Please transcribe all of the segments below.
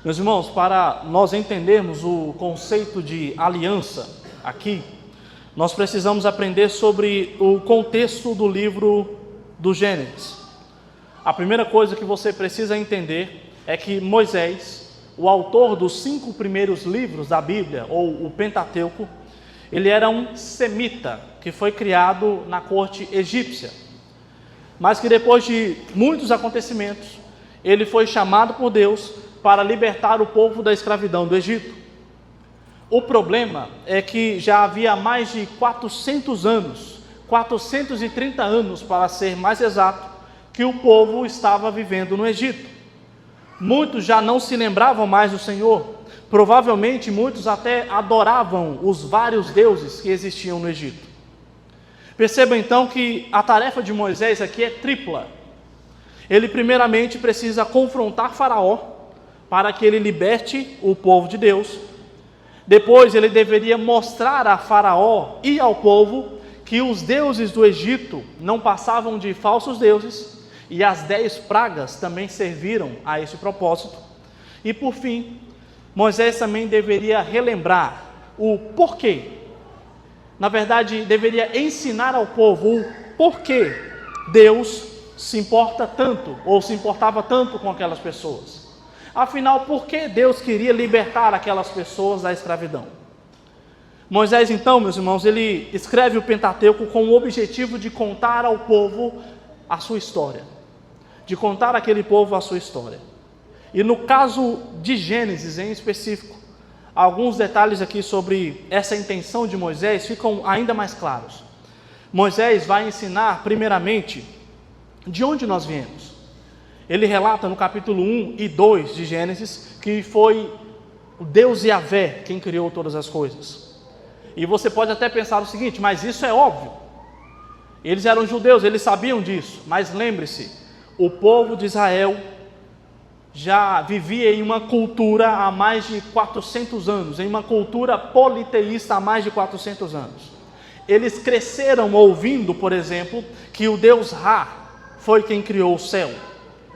Meus irmãos, para nós entendermos o conceito de aliança aqui, nós precisamos aprender sobre o contexto do livro do Gênesis. A primeira coisa que você precisa entender é que Moisés, o autor dos 5 primeiros livros da Bíblia, ou o Pentateuco, ele era um semita que foi criado na corte egípcia, mas que depois de muitos acontecimentos, ele foi chamado por Deus para libertar o povo da escravidão do Egito. O problema é que já havia mais de 400 anos, 430 anos para ser mais exato, que o povo estava vivendo no Egito. Muitos já não se lembravam mais do Senhor, provavelmente muitos até adoravam os vários deuses que existiam no Egito. Perceba então que a tarefa de Moisés aqui é tripla. Ele primeiramente precisa confrontar Faraó, para que ele liberte o povo de Deus. Depois ele deveria mostrar a Faraó e ao povo que os deuses do Egito não passavam de falsos deuses, e as 10 pragas também serviram a esse propósito. E por fim, Moisés também deveria relembrar o porquê. Na verdade, deveria ensinar ao povo o porquê Deus se importa tanto, ou se importava tanto com aquelas pessoas. Afinal, por que Deus queria libertar aquelas pessoas da escravidão? Moisés, então, meus irmãos, ele escreve o Pentateuco com o objetivo de contar ao povo a sua história. De contar àquele povo a sua história. E no caso de Gênesis em específico, alguns detalhes aqui sobre essa intenção de Moisés ficam ainda mais claros. Moisés vai ensinar, primeiramente, de onde nós viemos. Ele relata no capítulo 1 e 2 de Gênesis que foi o Deus Yahvé quem criou todas as coisas. E você pode até pensar o seguinte, mas isso é óbvio. Eles eram judeus, eles sabiam disso, mas lembre-se, o povo de Israel já vivia em uma cultura há mais de 400 anos, em uma cultura politeísta há mais de 400 anos. Eles cresceram ouvindo, por exemplo, que o Deus Ra foi quem criou o céu,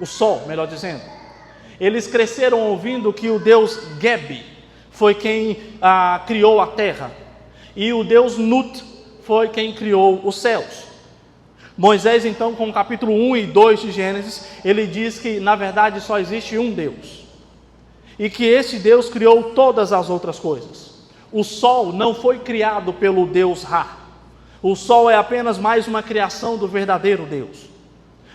o sol, melhor dizendo. Eles cresceram ouvindo que o Deus Geb foi quem criou a terra, e o Deus Nut foi quem criou os céus. Moisés, então, com o capítulo 1 e 2 de Gênesis, ele diz que, na verdade, só existe um Deus. E que esse Deus criou todas as outras coisas. O sol não foi criado pelo Deus Ra. O sol é apenas mais uma criação do verdadeiro Deus.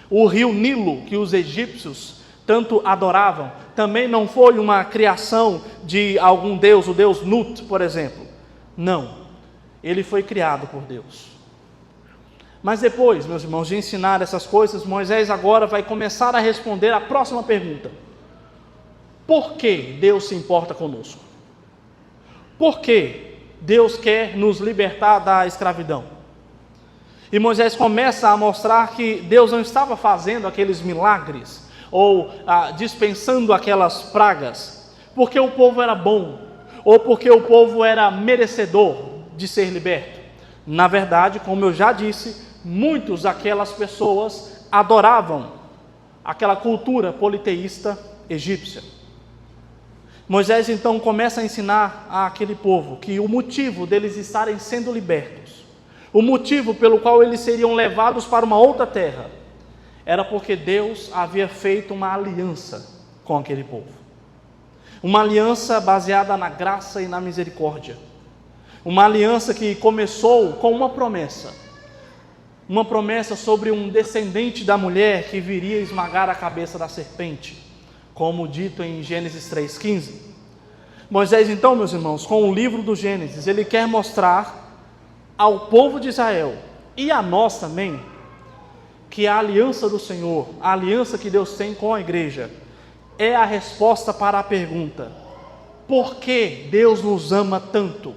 O rio Nilo, que os egípcios tanto adoravam, também não foi uma criação de algum Deus, o Deus Nut, por exemplo. Não, ele foi criado por Deus. Mas depois, meus irmãos, de ensinar essas coisas, Moisés agora vai começar a responder a próxima pergunta. Por que Deus se importa conosco? Por que Deus quer nos libertar da escravidão? E Moisés começa a mostrar que Deus não estava fazendo aqueles milagres, ou dispensando aquelas pragas, porque o povo era bom, ou porque o povo era merecedor de ser liberto. Na verdade, como eu já disse, muitas daquelas pessoas adoravam aquela cultura politeísta egípcia. Moisés então começa a ensinar àquele povo que o motivo deles estarem sendo libertos, o motivo pelo qual eles seriam levados para uma outra terra, era porque Deus havia feito uma aliança com aquele povo. Uma aliança baseada na graça e na misericórdia. Uma aliança que começou com uma promessa sobre um descendente da mulher que viria esmagar a cabeça da serpente, como dito em Gênesis 3,15. Moisés então, meus irmãos, com o livro do Gênesis, ele quer mostrar ao povo de Israel, e a nós também, que a aliança do Senhor, a aliança que Deus tem com a igreja, é a resposta para a pergunta: por que Deus nos ama tanto,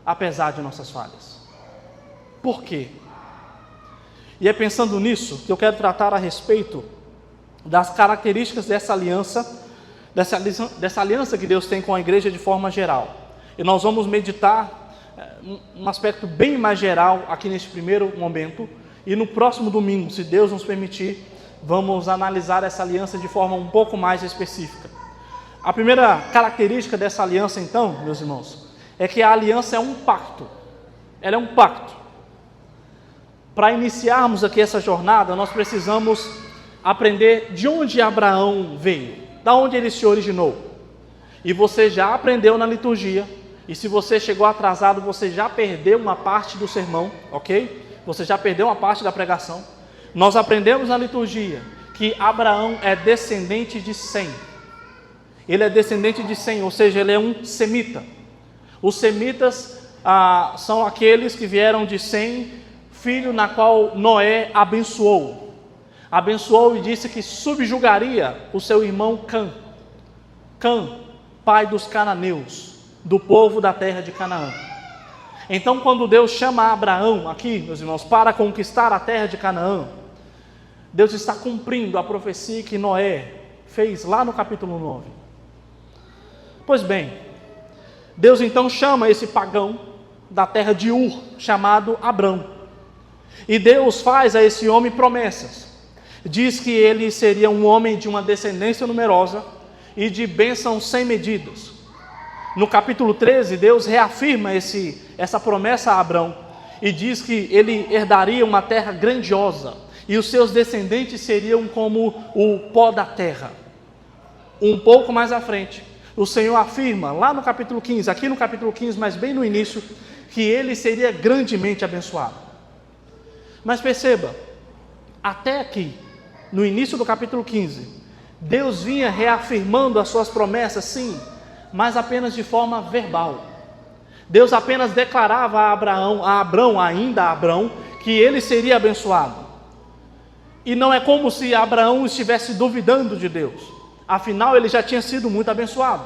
apesar de nossas falhas? Por quê? E é pensando nisso que eu quero tratar a respeito das características dessa aliança que Deus tem com a igreja de forma geral. E nós vamos meditar um aspecto bem mais geral aqui neste primeiro momento, e no próximo domingo, se Deus nos permitir, vamos analisar essa aliança de forma um pouco mais específica. A primeira característica dessa aliança, então, meus irmãos, é que a aliança é um pacto. Ela é um pacto. Para iniciarmos aqui essa jornada, nós precisamos aprender de onde Abraão veio, da onde ele se originou. E você já aprendeu na liturgia, e se você chegou atrasado, você já perdeu uma parte do sermão, ok? Você já perdeu uma parte da pregação. Nós aprendemos na liturgia que Abraão é descendente de Sem. Ele é descendente de Sem, ou seja, ele é um semita. Os semitas são aqueles que vieram de Sem, filho na qual Noé abençoou. Abençoou e disse que subjugaria o seu irmão Cã. Cã, pai dos cananeus, do povo da terra de Canaã. Então, quando Deus chama Abraão aqui, meus irmãos, para conquistar a terra de Canaã, Deus está cumprindo a profecia que Noé fez lá no capítulo 9. Pois bem, Deus então chama esse pagão da terra de Ur, chamado Abrão. E Deus faz a esse homem promessas. Diz que ele seria um homem de uma descendência numerosa e de bênçãos sem medidas. No capítulo 13, Deus reafirma essa promessa a Abrão e diz que ele herdaria uma terra grandiosa e os seus descendentes seriam como o pó da terra. Um pouco mais à frente, o Senhor afirma, lá no capítulo 15, aqui no capítulo 15, mas bem no início, que ele seria grandemente abençoado. Mas perceba, até aqui, no início do capítulo 15, Deus vinha reafirmando as suas promessas, sim, mas apenas de forma verbal. Deus apenas declarava a Abrão, que ele seria abençoado. E não é como se Abraão estivesse duvidando de Deus. Afinal, ele já tinha sido muito abençoado.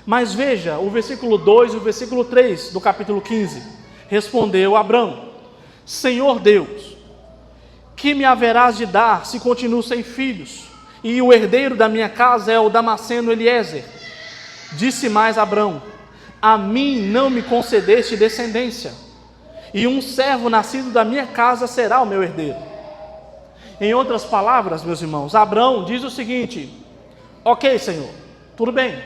Mas veja, o versículo 2 e o versículo 3 do capítulo 15. Respondeu Abrão: Senhor Deus, que me haverás de dar se continuo sem filhos? E o herdeiro da minha casa é o Damasceno Eliezer. Disse mais Abrão: a mim não me concedeste descendência, e um servo nascido da minha casa será o meu herdeiro. Em outras palavras, meus irmãos, Abrão diz o seguinte: ok, Senhor, tudo bem,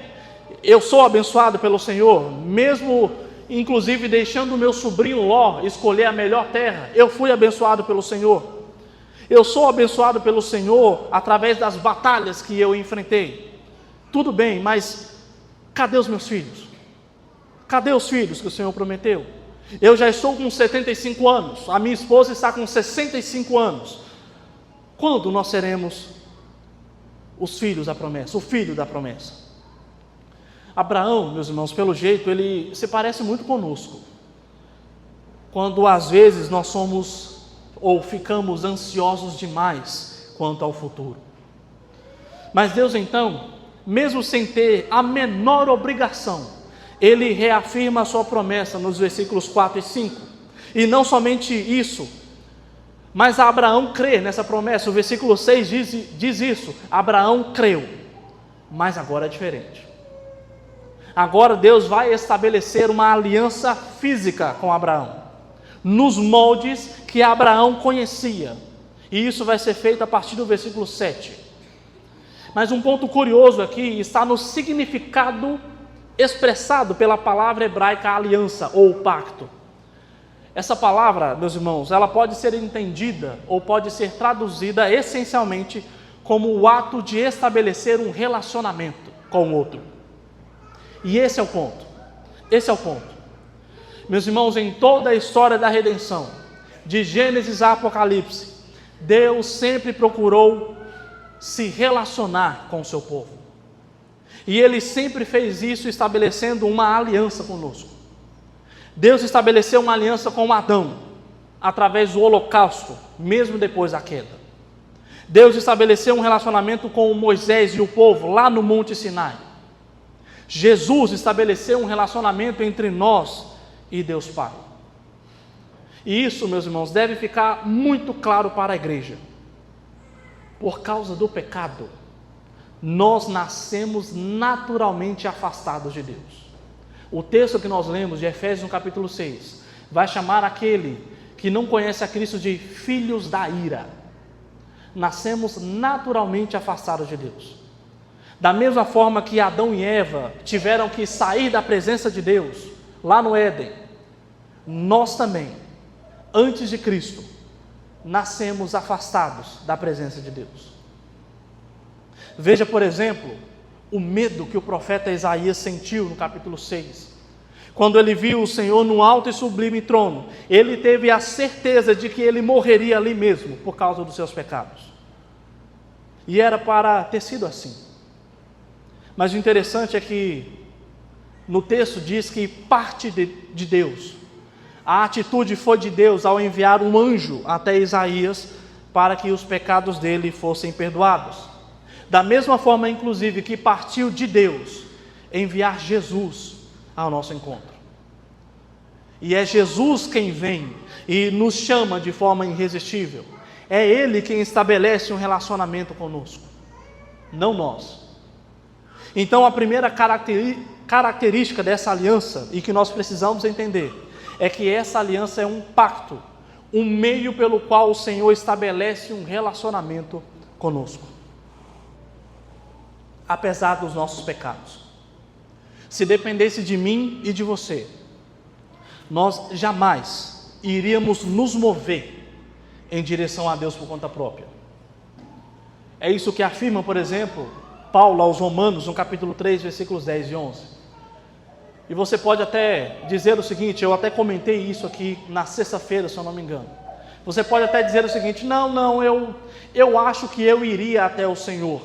eu sou abençoado pelo Senhor, mesmo inclusive deixando o meu sobrinho Ló escolher a melhor terra, eu fui abençoado pelo Senhor. Eu sou abençoado pelo Senhor através das batalhas que eu enfrentei. Tudo bem, mas cadê os meus filhos? Cadê os filhos que o Senhor prometeu? Eu já estou com 75 anos, a minha esposa está com 65 anos. Quando nós seremos os filhos da promessa, o filho da promessa? Abraão, meus irmãos, pelo jeito, ele se parece muito conosco. Quando às vezes nós somos ou ficamos ansiosos demais quanto ao futuro. Mas Deus então, mesmo sem ter a menor obrigação, ele reafirma a sua promessa nos versículos 4 e 5. E não somente isso, mas Abraão crê nessa promessa. O versículo 6 diz isso: Abraão creu. Mas agora é diferente. Agora Deus vai estabelecer uma aliança física com Abraão, nos moldes que Abraão conhecia. E isso vai ser feito a partir do versículo 7. Mas um ponto curioso aqui está no significado expressado pela palavra hebraica aliança ou pacto. Essa palavra, meus irmãos, ela pode ser entendida ou pode ser traduzida essencialmente como o ato de estabelecer um relacionamento com o outro. E esse é o ponto. Esse é o ponto. Meus irmãos, em toda a história da redenção, de Gênesis a Apocalipse, Deus sempre procurou se relacionar com o seu povo. E Ele sempre fez isso estabelecendo uma aliança conosco. Deus estabeleceu uma aliança com Adão, através do holocausto, mesmo depois da queda. Deus estabeleceu um relacionamento com Moisés e o povo, lá no Monte Sinai. Jesus estabeleceu um relacionamento entre nós e Deus Pai. E isso, meus irmãos, deve ficar muito claro para a igreja. Por causa do pecado, nós nascemos naturalmente afastados de Deus. O texto que nós lemos de Efésios no capítulo 6 vai chamar aquele que não conhece a Cristo de filhos da ira. Nascemos naturalmente afastados de Deus. Da mesma forma que Adão e Eva tiveram que sair da presença de Deus, lá no Éden, nós também, antes de Cristo, nascemos afastados da presença de Deus. Veja, por exemplo, o medo que o profeta Isaías sentiu no capítulo 6. Quando ele viu o Senhor no alto e sublime trono, ele teve a certeza de que ele morreria ali mesmo, por causa dos seus pecados. E era para ter sido assim. Mas o interessante é que no texto diz que parte de Deus, a atitude foi de Deus ao enviar um anjo até Isaías para que os pecados dele fossem perdoados. Da mesma forma, inclusive, que partiu de Deus enviar Jesus ao nosso encontro. E é Jesus quem vem e nos chama de forma irresistível. É Ele quem estabelece um relacionamento conosco, não nós. Então a primeira característica dessa aliança, e que nós precisamos entender, é que essa aliança é um pacto, um meio pelo qual o Senhor estabelece um relacionamento conosco. Apesar dos nossos pecados. Se dependesse de mim e de você, nós jamais iríamos nos mover em direção a Deus por conta própria. É isso que afirma, por exemplo, Paulo aos Romanos, no capítulo 3, versículos 10 e 11. E você pode até dizer o seguinte, eu até comentei isso aqui na sexta-feira, se eu não me engano. Você pode até dizer o seguinte, eu acho que eu iria até o Senhor.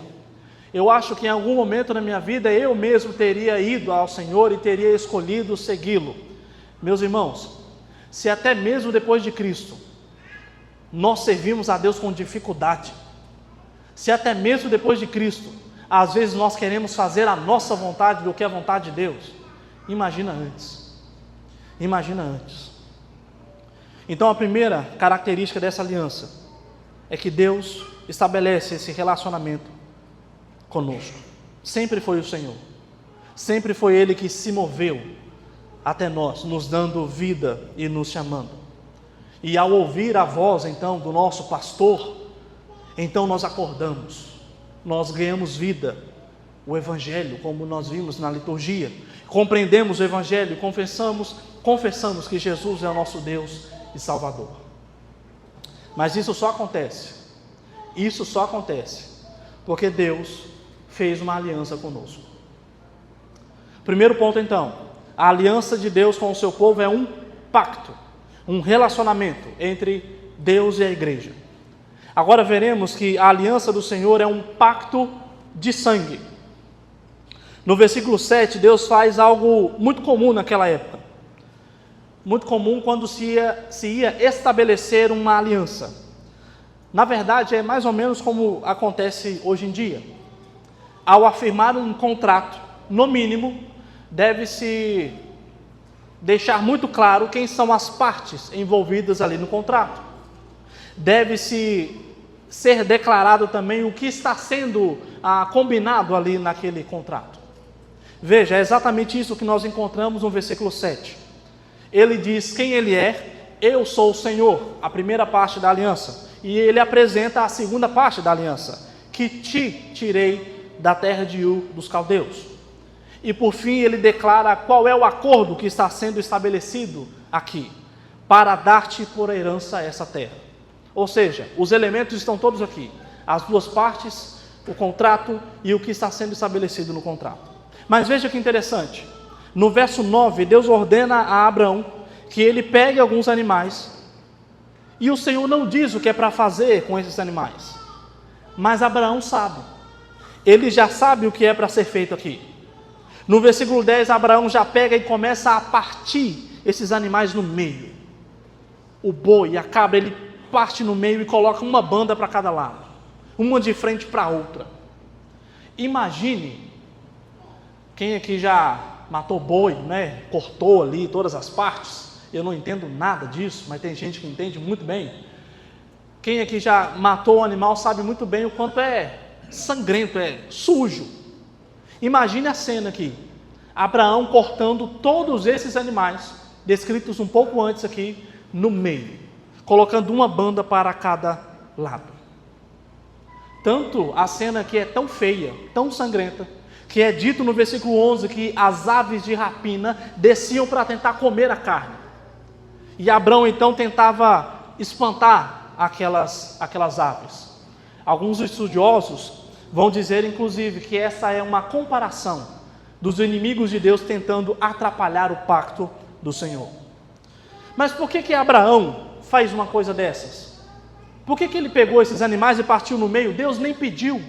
Eu acho que em algum momento na minha vida eu mesmo teria ido ao Senhor e teria escolhido segui-lo. Meus irmãos, se até mesmo depois de Cristo, nós servimos a Deus com dificuldade, se até mesmo depois de Cristo, às vezes nós queremos fazer a nossa vontade do que a vontade de Deus, imagina antes. Imagina antes. Então a primeira característica dessa aliança é que Deus estabelece esse relacionamento conosco. Sempre foi o Senhor. Sempre foi Ele que se moveu até nós, nos dando vida e nos chamando. E ao ouvir a voz então do nosso pastor, então nós acordamos, nós ganhamos vida, o Evangelho, como nós vimos na liturgia, compreendemos o Evangelho, confessamos que Jesus é o nosso Deus e Salvador. Mas isso só acontece porque Deus fez uma aliança conosco. Primeiro ponto então, a aliança de Deus com o seu povo é um pacto, um relacionamento entre Deus e a igreja. Agora veremos que a aliança do Senhor é um pacto de sangue. No versículo 7, Deus faz algo muito comum naquela época. Muito comum quando se ia estabelecer uma aliança. Na verdade, é mais ou menos como acontece hoje em dia. Ao afirmar um contrato, no mínimo, deve-se deixar muito claro quem são as partes envolvidas ali no contrato. Deve-se ser declarado também o que está sendo combinado ali naquele contrato. Veja, é exatamente isso que nós encontramos no versículo 7. Ele diz quem ele é, eu sou o Senhor, a primeira parte da aliança. E ele apresenta a segunda parte da aliança, que te tirei da terra de Ur dos caldeus. E por fim ele declara qual é o acordo que está sendo estabelecido aqui, para dar-te por herança essa terra. Ou seja, os elementos estão todos aqui, as duas partes, o contrato e o que está sendo estabelecido no contrato. Mas veja que interessante, no verso 9, Deus ordena a Abraão que ele pegue alguns animais, e o Senhor não diz o que é para fazer com esses animais, mas Abraão sabe, ele já sabe o que é para ser feito aqui. No versículo 10, Abraão já pega e começa a partir esses animais no meio. O boi, a cabra, ele parte no meio e coloca uma banda para cada lado, uma de frente para a outra. Imagine, quem aqui já matou boi, né? Cortou ali todas as partes. Eu não entendo nada disso, mas tem gente que entende muito bem. Quem aqui já matou um animal sabe muito bem o quanto é sangrento, é sujo. Imagine a cena aqui, Abraão cortando todos esses animais, descritos um pouco antes aqui, no meio, colocando uma banda para cada lado. Tanto a cena que é tão feia, tão sangrenta, que é dito no versículo 11 que as aves de rapina desciam para tentar comer a carne. E Abrão então tentava espantar aquelas aves. Alguns estudiosos vão dizer, inclusive, que essa é uma comparação dos inimigos de Deus tentando atrapalhar o pacto do Senhor. Mas por que Abraão faz uma coisa dessas? Por que ele pegou esses animais e partiu no meio? Deus nem pediu.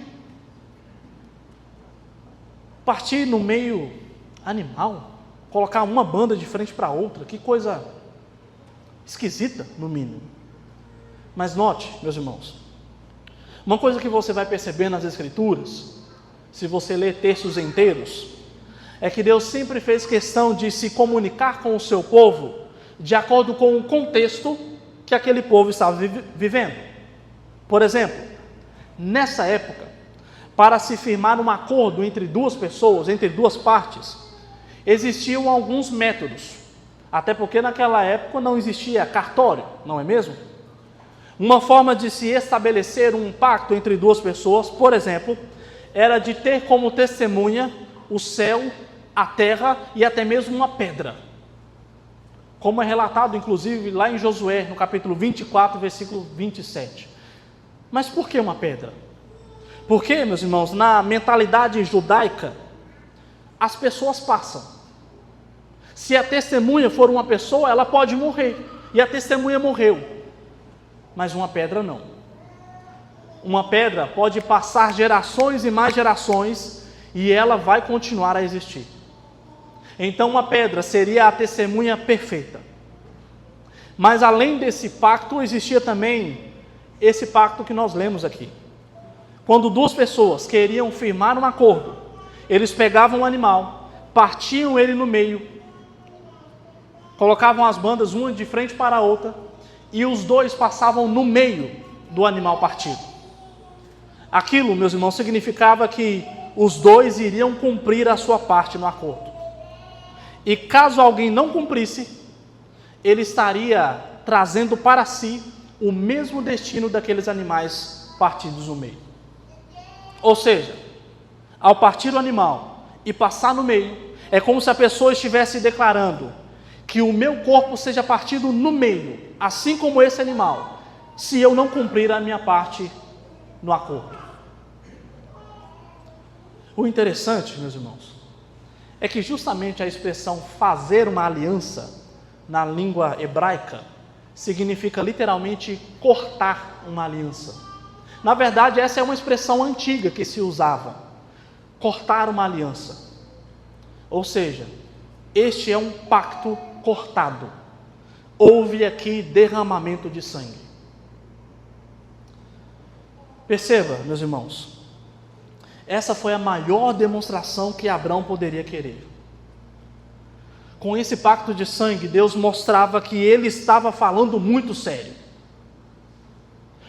Partir no meio animal, colocar uma banda de frente para outra, que coisa esquisita, no mínimo. Mas note, meus irmãos, uma coisa que você vai perceber nas Escrituras, se você ler textos inteiros, é que Deus sempre fez questão de se comunicar com o seu povo de acordo com o contexto que aquele povo estava vivendo. Por exemplo, nessa época, para se firmar um acordo entre duas pessoas, entre duas partes, existiam alguns métodos, até porque naquela época não existia cartório, não é mesmo? Uma forma de se estabelecer um pacto entre duas pessoas, por exemplo, era de ter como testemunha o céu, a terra e até mesmo uma pedra. Como é relatado, inclusive, lá em Josué, no capítulo 24, versículo 27. Mas por que uma pedra? Porque, meus irmãos, na mentalidade judaica, as pessoas passam. Se a testemunha for uma pessoa, ela pode morrer. E a testemunha morreu. Mas uma pedra não. Uma pedra pode passar gerações e mais gerações e ela vai continuar a existir. Então uma pedra seria a testemunha perfeita. Mas além desse pacto, existia também esse pacto que nós lemos aqui. Quando duas pessoas queriam firmar um acordo, eles pegavam um animal, partiam ele no meio, colocavam as bandas uma de frente para a outra, e os dois passavam no meio do animal partido. Aquilo, meus irmãos, significava que os dois iriam cumprir a sua parte no acordo. E caso alguém não cumprisse, ele estaria trazendo para si o mesmo destino daqueles animais partidos no meio. Ou seja, ao partir o animal e passar no meio, é como se a pessoa estivesse declarando que o meu corpo seja partido no meio, assim como esse animal, se eu não cumprir a minha parte no acordo. O interessante, meus irmãos, é que justamente a expressão fazer uma aliança, na língua hebraica, significa literalmente cortar uma aliança. Na verdade, essa é uma expressão antiga que se usava, cortar uma aliança. Ou seja, este é um pacto cortado. Houve aqui derramamento de sangue. Perceba, meus irmãos, essa foi a maior demonstração que Abrão poderia querer. Com esse pacto de sangue, Deus mostrava que ele estava falando muito sério.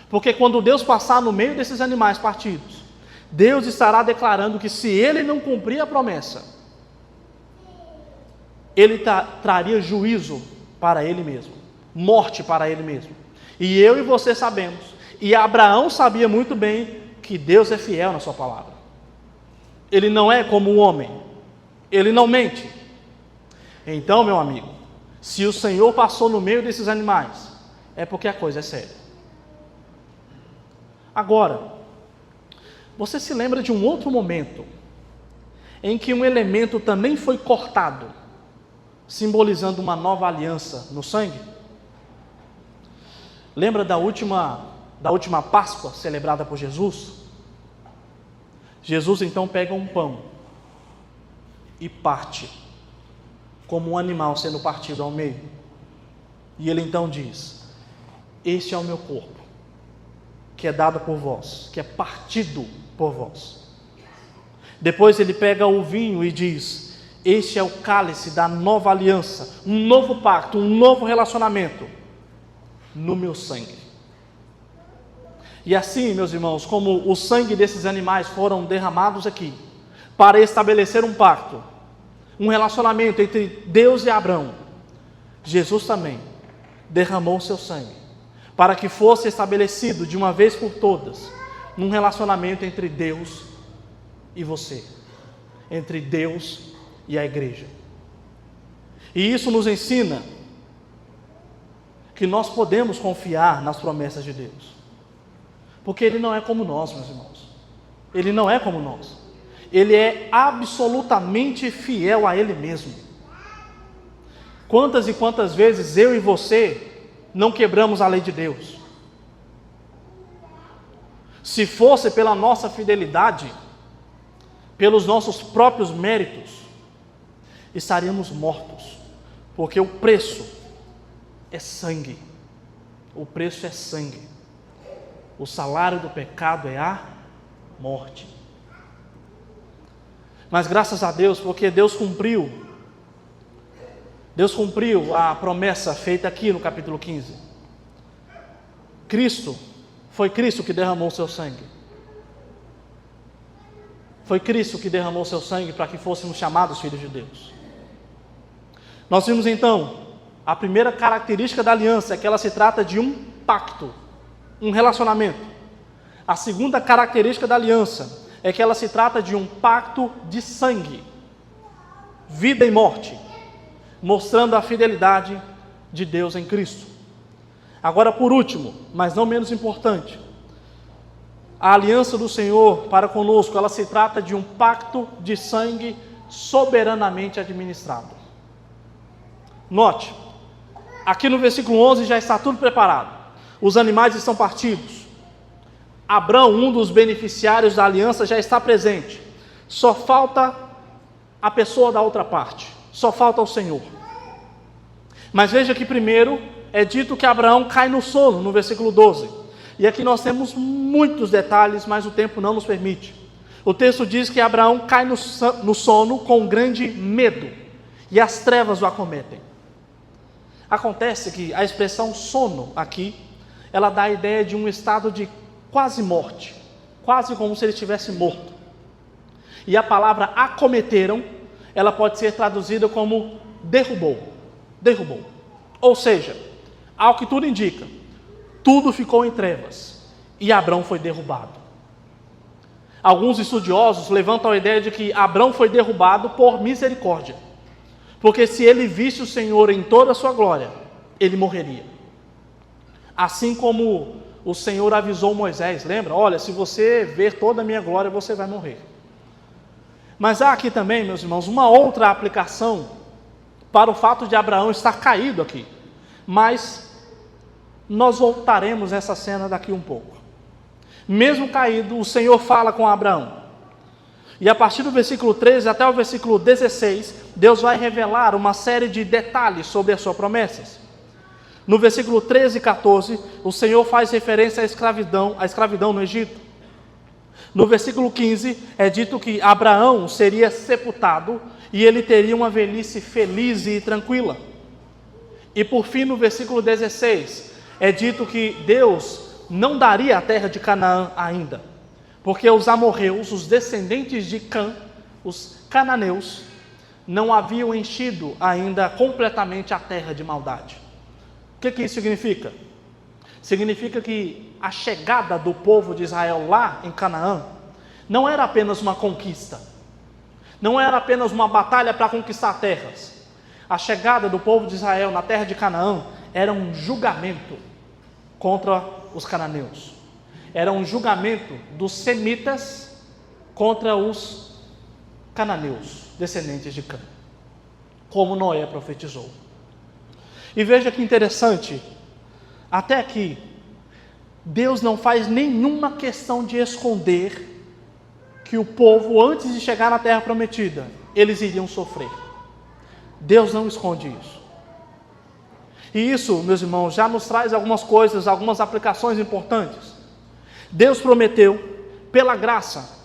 Porque quando Deus passar no meio desses animais partidos, Deus estará declarando que se ele não cumprir a promessa, ele traria juízo para ele mesmo, morte para ele mesmo. E eu e você sabemos, e Abraão sabia muito bem, que Deus é fiel na sua palavra. Ele não é como o homem, ele não mente. Então, meu amigo, se o Senhor passou no meio desses animais, é porque a coisa é séria. Agora, você se lembra de um outro momento em que um elemento também foi cortado, simbolizando uma nova aliança no sangue? Lembra da última Páscoa celebrada por Jesus? Jesus então pega um pão e parte, como um animal sendo partido ao meio. E ele então diz: este é o meu corpo, que é dado por vós, que é partido por vós. Depois ele pega o vinho e diz: este é o cálice da nova aliança, um novo pacto, um novo relacionamento, no meu sangue. E assim, meus irmãos, como o sangue desses animais foram derramados aqui, para estabelecer um pacto, um relacionamento entre Deus e Abrão, Jesus também derramou o seu sangue, para que fosse estabelecido de uma vez por todas, num relacionamento entre Deus e você, entre Deus e a igreja. E isso nos ensina que nós podemos confiar nas promessas de Deus, porque Ele não é como nós, meus irmãos. Ele não é como nós. Ele é absolutamente fiel a Ele mesmo. Quantas e quantas vezes eu e você não quebramos a lei de Deus? Se fosse pela nossa fidelidade, pelos nossos próprios méritos, estaríamos mortos, porque o preço é sangue. O preço é sangue. O salário do pecado é a morte. Mas graças a Deus, porque Deus cumpriu a promessa feita aqui no capítulo 15. Foi Cristo que derramou o seu sangue. Foi Cristo que derramou o seu sangue para que fôssemos chamados filhos de Deus. Nós vimos então, a primeira característica da aliança é que ela se trata de um pacto, um relacionamento. A segunda característica da aliança é que ela se trata de um pacto de sangue, vida e morte, mostrando a fidelidade de Deus em Cristo. Agora, por último, mas não menos importante, a aliança do Senhor para conosco, ela se trata de um pacto de sangue soberanamente administrado. Note, aqui no versículo 11 já está tudo preparado. Os animais estão partidos. Abrão, um dos beneficiários da aliança, já está presente. Só falta a pessoa da outra parte. Só falta o Senhor. Mas veja que primeiro é dito que Abraão cai no sono, no versículo 12. E aqui nós temos muitos detalhes, mas o tempo não nos permite. O texto diz que Abraão cai no sono com grande medo, e as trevas o acometem. Acontece que a expressão sono aqui, ela dá a ideia de um estado de quase morte, quase como se ele estivesse morto. E a palavra acometeram, ela pode ser traduzida como derrubou. Ou seja, ao que tudo indica, tudo ficou em trevas e Abrão foi derrubado. Alguns estudiosos levantam a ideia de que Abrão foi derrubado por misericórdia, porque se ele visse o Senhor em toda a sua glória, ele morreria. Assim como o Senhor avisou Moisés, lembra? Olha, se você ver toda a minha glória, você vai morrer. Mas há aqui também, meus irmãos, uma outra aplicação para o fato de Abraão estar caído aqui. Mas nós voltaremos a essa cena daqui um pouco. Mesmo caído, o Senhor fala com Abraão. E a partir do versículo 13 até o versículo 16, Deus vai revelar uma série de detalhes sobre as suas promessas. No versículo 13 e 14, o Senhor faz referência à escravidão no Egito. No versículo 15, é dito que Abraão seria sepultado e ele teria uma velhice feliz e tranquila. E por fim, no versículo 16, é dito que Deus não daria a terra de Canaã ainda, porque os amorreus, os descendentes de Cã, os cananeus, não haviam enchido ainda completamente a terra de maldade. O que isso significa? Significa que a chegada do povo de Israel lá em Canaã não era apenas uma conquista, não era apenas uma batalha para conquistar terras. A chegada do povo de Israel na terra de Canaã era um julgamento contra os cananeus. Era um julgamento dos semitas contra os cananeus, descendentes de Cã, como Noé profetizou. E veja que interessante, até aqui, Deus não faz nenhuma questão de esconder que o povo, antes de chegar na terra prometida, eles iriam sofrer. Deus não esconde isso. E isso, meus irmãos, já nos traz algumas coisas, algumas aplicações importantes. Deus prometeu, pela graça,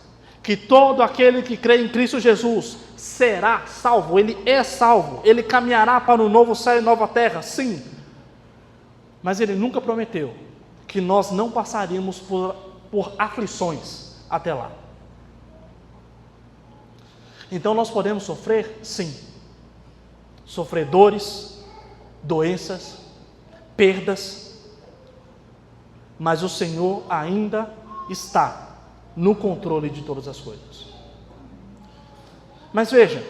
que todo aquele que crê em Cristo Jesus será salvo. Ele é salvo, ele caminhará para um novo céu e nova terra, sim. Mas ele nunca prometeu que nós não passaríamos por aflições até lá. Então nós podemos sofrer? Sim. Sofrer dores, doenças, perdas, mas o Senhor ainda está no controle de todas as coisas. Mas veja,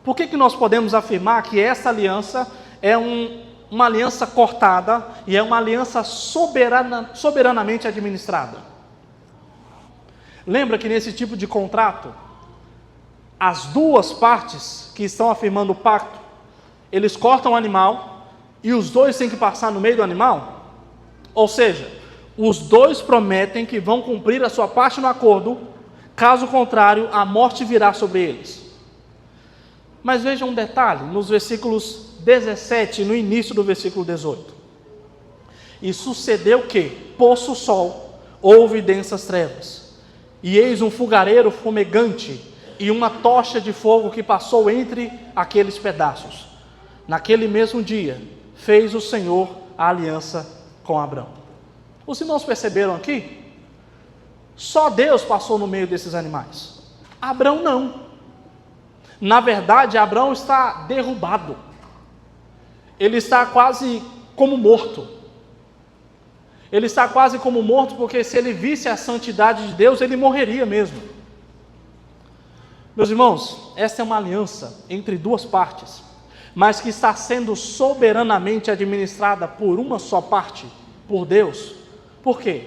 por que nós podemos afirmar que essa aliança é uma aliança cortada e é uma aliança soberanamente administrada? Lembra que nesse tipo de contrato, as duas partes que estão afirmando o pacto, eles cortam o animal e os dois têm que passar no meio do animal? Ou seja, os dois prometem que vão cumprir a sua parte no acordo, caso contrário, a morte virá sobre eles. Mas veja um detalhe, nos versículos 17, no início do versículo 18. E sucedeu que, posto o sol, houve densas trevas, e eis um fogareiro fumegante, e uma tocha de fogo que passou entre aqueles pedaços. Naquele mesmo dia, fez o Senhor a aliança com Abrão. Os irmãos perceberam aqui? Só Deus passou no meio desses animais. Abrão não. Na verdade, Abrão está derrubado. Ele está quase como morto. Ele está quase como morto porque se ele visse a santidade de Deus, ele morreria mesmo. Meus irmãos, essa é uma aliança entre duas partes, mas que está sendo soberanamente administrada por uma só parte, por Deus. Por quê?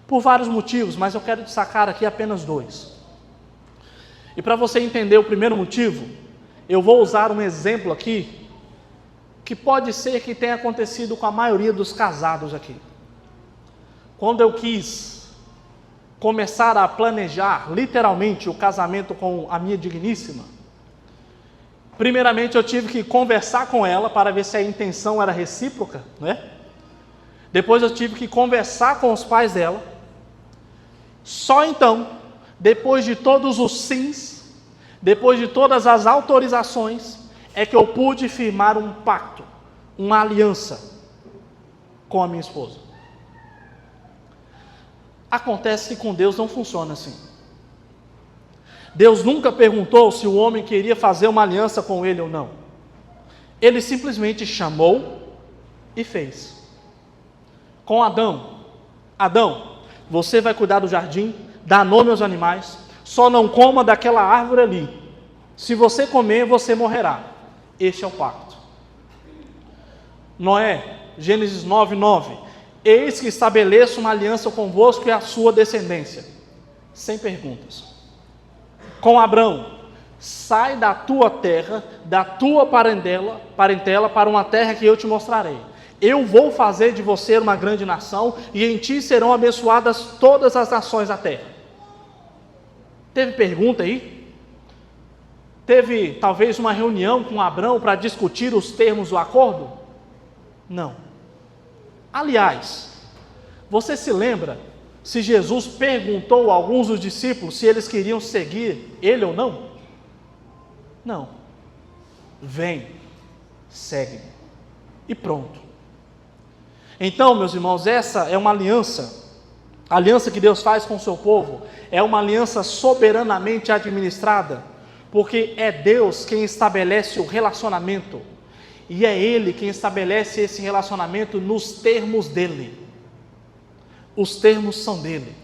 Por vários motivos, mas eu quero destacar aqui apenas dois. E para você entender o primeiro motivo, eu vou usar um exemplo aqui, que pode ser que tenha acontecido com a maioria dos casados aqui. Quando eu quis começar a planejar, literalmente, o casamento com a minha digníssima, primeiramente eu tive que conversar com ela para ver se a intenção era recíproca, né? Depois eu tive que conversar com os pais dela. Só então, depois de todos os sims, depois de todas as autorizações, é que eu pude firmar um pacto, uma aliança com a minha esposa. Acontece que com Deus não funciona assim. Deus nunca perguntou se o homem queria fazer uma aliança com ele ou não. Ele simplesmente chamou e fez. Com Adão, você vai cuidar do jardim, dá nome aos animais, só não coma daquela árvore ali. Se você comer, você morrerá. Este é o pacto. Noé, Gênesis 9:9. Eis que estabeleço uma aliança convosco e a sua descendência. Sem perguntas. Com Abrão, sai da tua terra, da tua parentela para uma terra que eu te mostrarei. Eu vou fazer de você uma grande nação, e em ti serão abençoadas todas as nações da terra. Teve pergunta aí? Teve talvez uma reunião com Abrão para discutir os termos do acordo? Não. Aliás, você se lembra se Jesus perguntou a alguns dos discípulos se eles queriam seguir ele ou não? Não. Vem, segue-me. E pronto. Então, meus irmãos, essa é uma aliança. A aliança que Deus faz com o seu povo é uma aliança soberanamente administrada, porque é Deus quem estabelece o relacionamento, e é Ele quem estabelece esse relacionamento nos termos dEle. Os termos são dEle.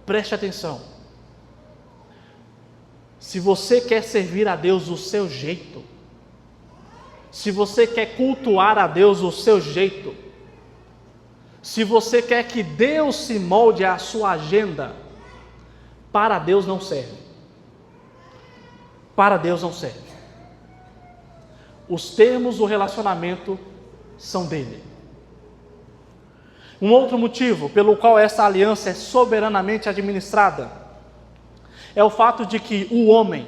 Preste atenção. Se você quer servir a Deus do seu jeito, se você quer cultuar a Deus do seu jeito, se você quer que Deus se molde à sua agenda, para Deus não serve. Para Deus não serve. Os termos do relacionamento são dele. Um outro motivo pelo qual essa aliança é soberanamente administrada é o fato de que o homem,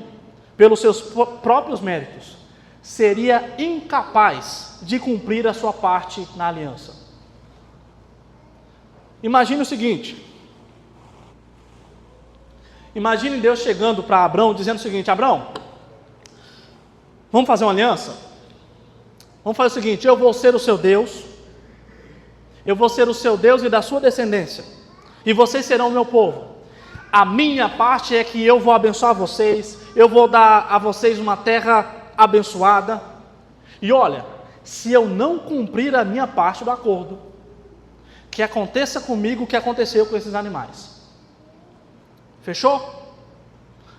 pelos seus próprios méritos, seria incapaz de cumprir a sua parte na aliança. Imagine o seguinte. Imagine Deus chegando para Abrão, dizendo o seguinte: Abrão, vamos fazer uma aliança? Vamos fazer o seguinte: eu vou ser o seu Deus, eu vou ser o seu Deus e da sua descendência, e vocês serão o meu povo. A minha parte é que eu vou abençoar vocês, eu vou dar a vocês uma terra abençoada. E olha, se eu não cumprir a minha parte do acordo, que aconteça comigo o que aconteceu com esses animais. Fechou?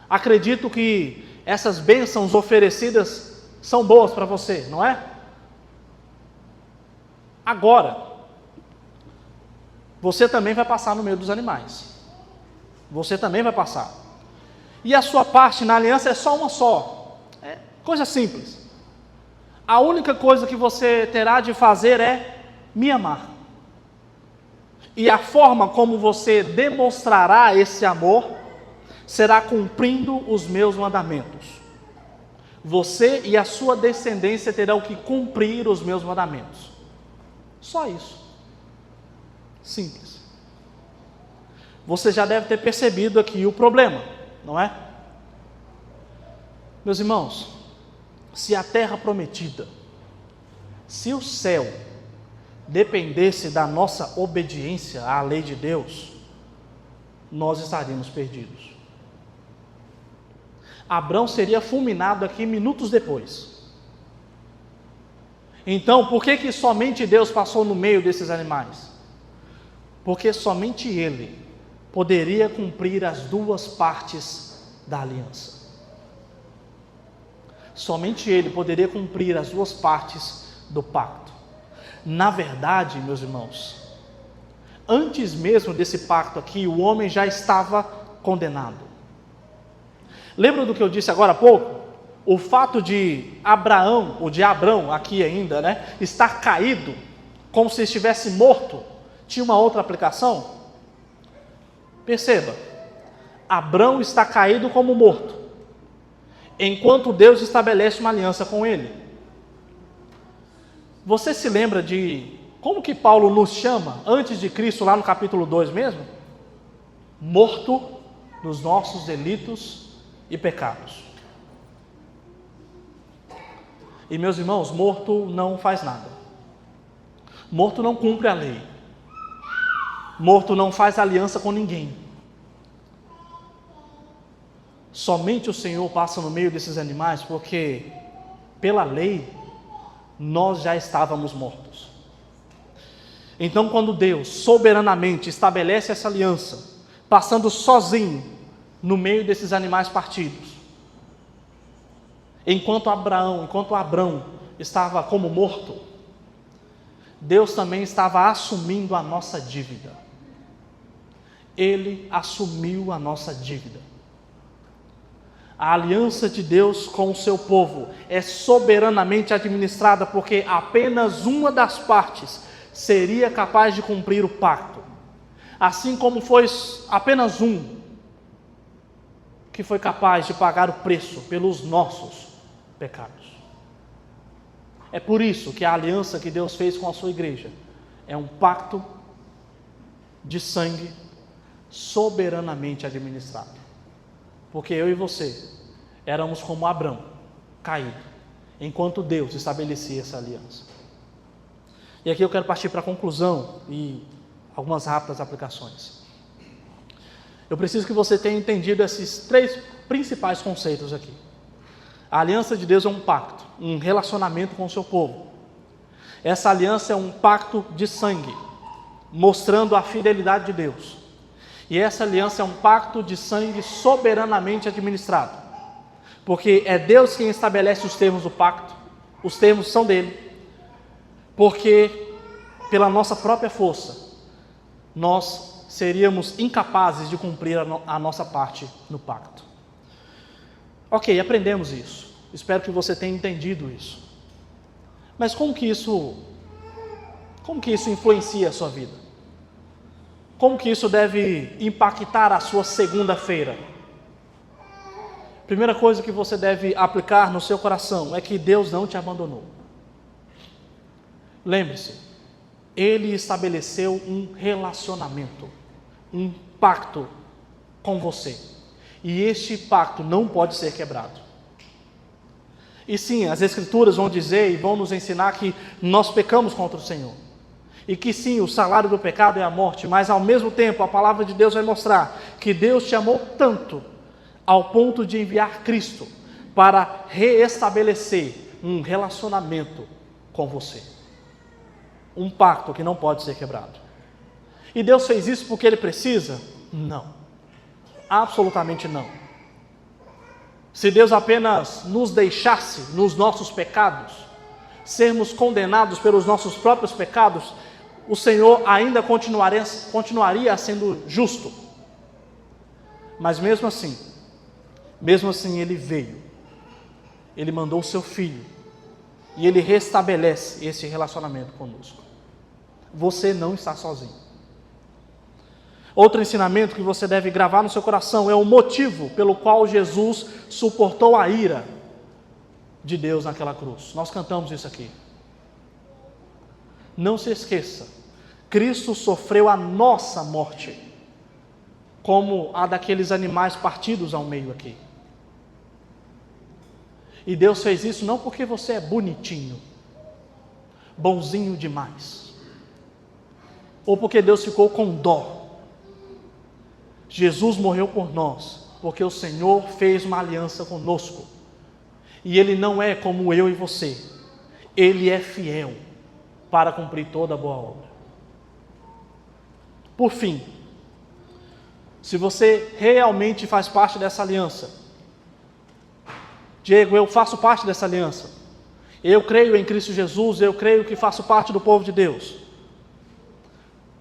Acredito que essas bênçãos oferecidas são boas para você, não é? Agora, você também vai passar no meio dos animais. Você também vai passar. E a sua parte na aliança é só uma só. É coisa simples. A única coisa que você terá de fazer é me amar. E a forma como você demonstrará esse amor será cumprindo os meus mandamentos. Você e a sua descendência terão que cumprir os meus mandamentos. Só isso. Simples. Você já deve ter percebido aqui o problema, não é? Meus irmãos, se a terra prometida, se o céu dependesse da nossa obediência à lei de Deus, nós estaríamos perdidos. Abrão seria fulminado aqui minutos depois. Então, por que somente Deus passou no meio desses animais? Porque somente Ele poderia cumprir as duas partes da aliança. Somente Ele poderia cumprir as duas partes do pacto. Na verdade, meus irmãos, antes mesmo desse pacto aqui, o homem já estava condenado. Lembra do que eu disse agora há pouco? O fato de Abraão, ou de Abrão aqui ainda, né, estar caído, como se estivesse morto, tinha uma outra aplicação? Perceba, Abrão está caído como morto, enquanto Deus estabelece uma aliança com ele. Você se lembra de como que Paulo nos chama antes de Cristo, lá no capítulo 2 mesmo? Morto nos nossos delitos e pecados. E meus irmãos, morto não faz nada. Morto não cumpre a lei. Morto não faz aliança com ninguém. Somente o Senhor passa no meio desses animais porque, pela lei, nós já estávamos mortos. Então, quando Deus soberanamente estabelece essa aliança, passando sozinho no meio desses animais partidos, enquanto Abrão estava como morto, Deus também estava assumindo a nossa dívida. Ele assumiu a nossa dívida. A aliança de Deus com o seu povo é soberanamente administrada porque apenas uma das partes seria capaz de cumprir o pacto. Assim como foi apenas um que foi capaz de pagar o preço pelos nossos pecados. É por isso que a aliança que Deus fez com a sua igreja é um pacto de sangue soberanamente administrado. Porque eu e você éramos como Abrão, caído, enquanto Deus estabelecia essa aliança. E aqui eu quero partir para a conclusão e algumas rápidas aplicações. Eu preciso que você tenha entendido esses três principais conceitos aqui. A aliança de Deus é um pacto, um relacionamento com o seu povo. Essa aliança é um pacto de sangue, mostrando a fidelidade de Deus. E essa aliança é um pacto de sangue soberanamente administrado. Porque é Deus quem estabelece os termos do pacto, os termos são dele. Porque, pela nossa própria força, nós seríamos incapazes de cumprir a nossa parte no pacto. Ok, aprendemos isso. Espero que você tenha entendido isso. Mas como que isso influencia a sua vida? Como que isso deve impactar a sua segunda-feira? Primeira coisa que você deve aplicar no seu coração é que Deus não te abandonou. Lembre-se, Ele estabeleceu um relacionamento, um pacto com você. E este pacto não pode ser quebrado. E sim, as Escrituras vão dizer e vão nos ensinar que nós pecamos contra o Senhor. E que sim, o salário do pecado é a morte, mas ao mesmo tempo a palavra de Deus vai mostrar que Deus te amou tanto ao ponto de enviar Cristo para reestabelecer um relacionamento com você. Um pacto que não pode ser quebrado. E Deus fez isso porque Ele precisa? Não, absolutamente não. Se Deus apenas nos deixasse nos nossos pecados, sermos condenados pelos nossos próprios pecados, o Senhor ainda continuaria sendo justo. Mas mesmo assim Ele veio, Ele mandou o seu Filho, e Ele restabelece esse relacionamento conosco. Você não está sozinho. Outro ensinamento que você deve gravar no seu coração é o motivo pelo qual Jesus suportou a ira de Deus naquela cruz. Nós cantamos isso aqui. Não se esqueça, Cristo sofreu a nossa morte, como a daqueles animais partidos ao meio aqui. E Deus fez isso não porque você é bonitinho, bonzinho demais, ou porque Deus ficou com dó. Jesus morreu por nós, porque o Senhor fez uma aliança conosco. E Ele não é como eu e você. Ele é fiel para cumprir toda a boa obra. Por fim, se você realmente faz parte dessa aliança, Diego, eu faço parte dessa aliança, eu creio em Cristo Jesus, eu creio que faço parte do povo de Deus,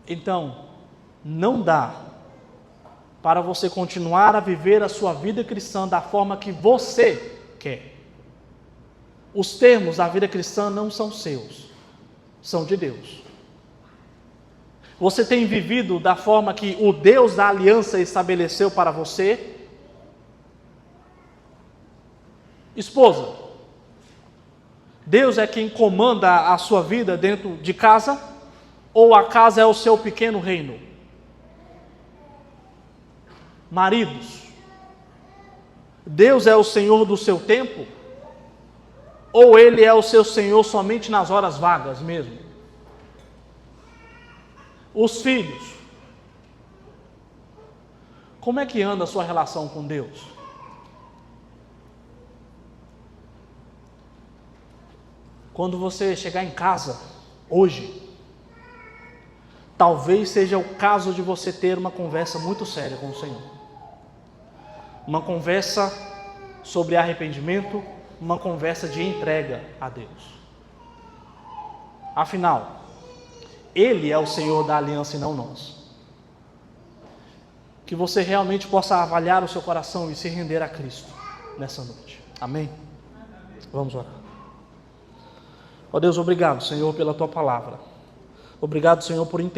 então, não dá para você continuar a viver a sua vida cristã da forma que você quer. Os termos da vida cristã não são seus, são de Deus. Você tem vivido da forma que o Deus da aliança estabeleceu para você? Esposa, Deus é quem comanda a sua vida dentro de casa? Ou a casa é o seu pequeno reino? Maridos, Deus é o Senhor do seu tempo? Ou Ele é o seu Senhor somente nas horas vagas mesmo? Os filhos, como é que anda a sua relação com Deus? Quando você chegar em casa, hoje, talvez seja o caso de você ter uma conversa muito séria com o Senhor. Uma conversa sobre arrependimento, uma conversa de entrega a Deus. Afinal, Ele é o Senhor da aliança e não nós. Que você realmente possa avaliar o seu coração e se render a Cristo nessa noite. Amém? Vamos orar. Ó Deus, obrigado, Senhor, pela Tua palavra. Obrigado, Senhor, por entender